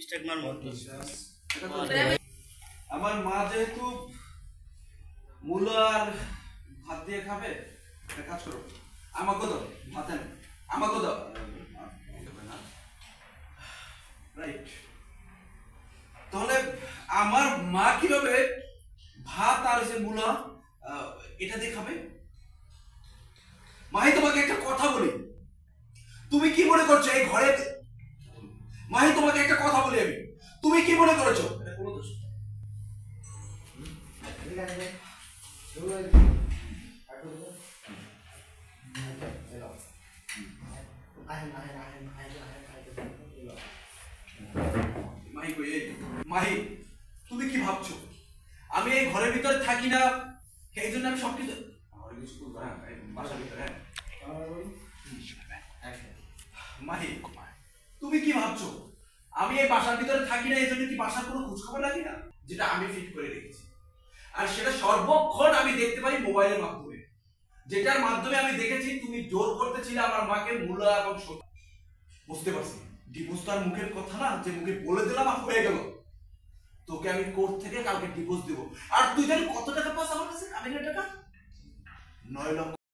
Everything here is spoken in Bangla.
স্টেক মারবো। আমার মা যেহেতু মূলো আর ভাত দিয়ে খাবে, একটা কাজ করো, আমাকে দাও ভাত, আমাকে দাও। রাইট, তাহলে আমার মা কিভাবে ভাত আর এসে মূলা এটা দিয়ে খাবে? মাহি, তোমাকে একটা কথা বলি, তুমি কি মনে করছো এই ঘরে? মাহি, তোমাকে একটা কথা বলি আমি, তুমি কি মনে করছো? কোনো দোষ মাহি, তুমি কি ভাবছো আমি এই ঘরের ভিতরে থাকি না, এই জন্য আমি সবকিছু বাসার ভিতরে? মাহি, তুমি কি ভাবছো আমি এই বাসার ভিতরে থাকি না, এই জন্য কি বাসার কোনো খোঁজ খবর রাখি না? যেটা আমি ফিট করে রেখেছি, আর সেটা সর্বক্ষণ আমি দেখতে পারি মোবাইলের মাধ্যমে, যেটার মাধ্যমে আমি দেখেছি তুমি জোর করতেছিলে আমার মাকে মূলা এবং সত্যি। বুঝতে পারছি ডিভোর্স তো আর মুখের কথা না, যে মুখে বলে দিলাম আর হয়ে গেল। তোকে আমি কোর্ট থেকে কালকে ডিভোর্স দেবো। আর তুই জানি কত টাকা পাস আমার কাছে? কাবিনের টাকা 9 লক্ষ।